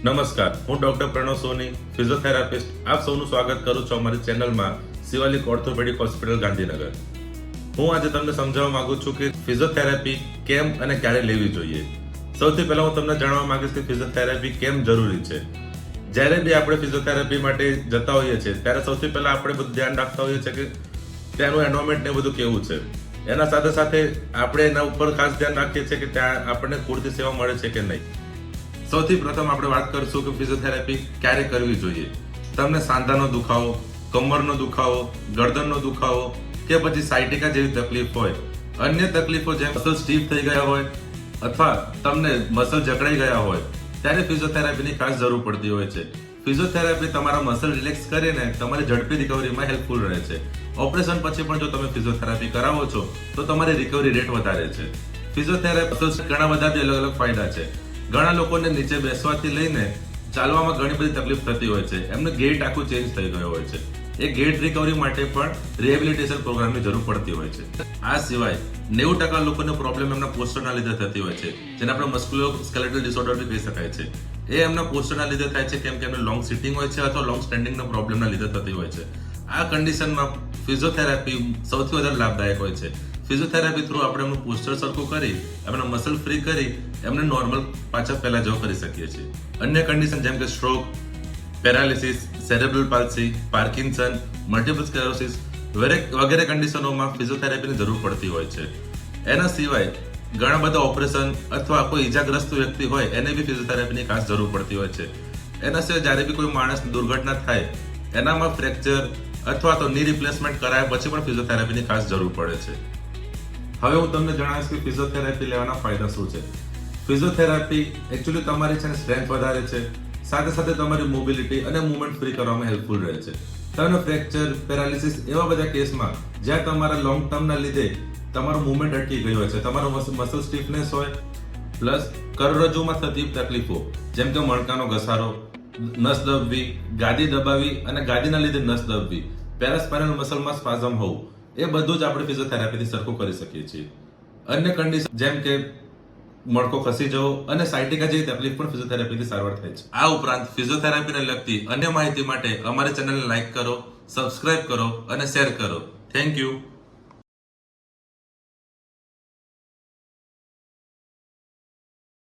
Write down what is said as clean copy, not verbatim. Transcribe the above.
નમસ્કાર, હું ડોક્ટર પ્રણવ સોની, ફિઝિયોથેરાપિસ્ટ. આપ સૌનું સ્વાગત કરું છું અમારી ચેનલમાં શિવાલિક ઓર્થોપેડિક હોસ્પિટલ ગાંધીનગર. હું આજે તમને સમજાવવા માંગુ છું કે ફિઝિયોથેરાપી કેમ અને ક્યારે લેવી જોઈએ. સૌથી પહેલા હું તમને જાણવા માંગીશ કે ફિઝિયોથેરાપી કેમ જરૂરી છે. જ્યારે બી આપણે ફિઝિયોથેરાપી માટે જતા હોઈએ છીએ ત્યારે સૌથી પહેલા આપણે બધું ધ્યાન રાખતા હોઈએ છીએ કે ત્યાંનું એન્વાયરમેન્ટ ને બધું કેવું છે. એના સાથે સાથે આપણે એના ઉપર ખાસ ધ્યાન રાખીએ છીએ કે ત્યાં આપણને પૂરતી સેવા મળે છે કે નહીં. સૌથી પ્રથમ આપણે વાત કરીશું કે ફિઝિયોથેરાપી ક્યારે કરવી જોઈએ. તમને સાંધાનો દુખાવો, કમરનો દુખાવો, ગરદનનો દુખાવો કે પછી સાયટિકા જેવી તકલીફ હોય, અન્ય તકલીફો જેમ મસલ સ્ટીફ થઈ ગયા હોય અથવા તમને મસલ જકડાઈ ગયા હોય ત્યારે ફિઝિયોથેરાપીની ખાસ જરૂર પડતી હોય છે. ફિઝિયોથેરાપી તમારા મસલ રિલેક્સ કરીને તમારી ઝડપી રિકવરીમાં હેલ્પફુલ રહે છે. ઓપરેશન પછી પણ જો તમે ફિઝિયોથેરાપી કરાવો છો તો તમારી રિકવરી રેટ વધારે છે. ફિઝિયોથેરાપી ઘણા બધા બી અલગ અલગ ફાયદા છે. ઘણા લોકોને નીચે બેસવાથી લઈને ચાલવામાં ઘણી બધી તકલીફ થતી હોય છે. એમને ગેટ આખું ચેન્જ થઈ ગયો હોય છે. એ ગેટ રિકવરી માટે પણ રિહેબિલિટેશન પ્રોગ્રામની જરૂર પડતી હોય છે. આ સિવાય 90% લોકોને પ્રોબ્લેમ એમના પોસ્ચરના લીધે થતી હોય છે, જેને આપણે મસ્ક્યુલોસ્કેલેટલ ડિસઓર્ડર બી કહી શકાય છે. એ એમના પોસ્ચરના લીધે થાય છે કેમ કે એમને લોંગ સિટિંગ હોય છે અથવા લોંગ સ્ટેન્ડિંગના પ્રોબ્લેમના લીધે થતી હોય છે. આ કન્ડિશનમાં ફિઝિયોથેરાપી સૌથી વધારે લાભદાયક હોય છે. ફિઝિયોથેરાપી થ્રુ આપણે એમનું પોસ્ચર સરખું કરી, એમના મસલ ફ્રી કરી એમને નોર્મલ પાછા પહેલા જેવો કરી શકીએ છીએ. અન્ય કન્ડિશન જેમ કે stroke, paralysis, cerebral palsy, Parkinson, multiple sclerosis વગેરે કન્ડિશનોમાં ફિઝિયોથેરાપીની જરૂર પડતી હોય છે. એના સિવાય ઘણા બધા ઓપરેશન અથવા કોઈ ઈજાગ્રસ્ત વ્યક્તિ હોય એને બી ફિઝિયોથેરાપીની ખાસ જરૂર પડતી હોય છે. એના સિવાય જ્યારે બી કોઈ માણસ દુર્ઘટના થાય એનામાં ફ્રેક્ચર અથવા તો ની રિપ્લેસમેન્ટ કરાયા પછી પણ ફિઝિયોથેરાપીની ખાસ જરૂર પડે છે. હવે હું તમને જણાવીશ કે ફિઝિયોથેરાપી લેવાના ફાયદા શું છે. ફિઝિયોથેરાપી એકચ્યુઅલી તમારી છે ને સ્ટ્રેન્થ વધારે છે, સાથે સાથે તમારી મોબિલિટી અને મૂવમેન્ટ ફ્રી કરવામાં હેલ્પફુલ રહે છે. તમને ફ્રેક્ચર, પેરાલિસિસ એવા બધા કેસમાં જ્યાં તમારા લોંગ ટર્મના લીધે તમારું મૂવમેન્ટ અટકી ગયું હોય છે, તમારો મસલ સ્ટીફનેસ હોય, પ્લસ કરોડરજ્જુમાં થતી તકલીફો જેમ કે મણકાનો ઘસારો, નસ દબવી, ગાદી દબાવી અને ગાદીના લીધે નસ દબવી, પેરાસ્પાઇનલ મસલમાં સ્પાઝમ હોવું, એ બધું જ આપણે ફિઝિયોથેરાપીથી સરખું કરી શકીએ છીએ. અન્ય કન્ડિશન જેમ કે મણકો ખસી જવો અને સાયટિકા જેવી તકલીફ પણ ફિઝિયોથેરાપીથી સારવાર થાય છે. આ ઉપરાંત ફિઝિયોથેરાપીને લગતી અન્ય માહિતી માટે અમારી ચેનલને લાઈક કરો, સબસ્ક્રાઇબ કરો અને શેર કરો. Thank you.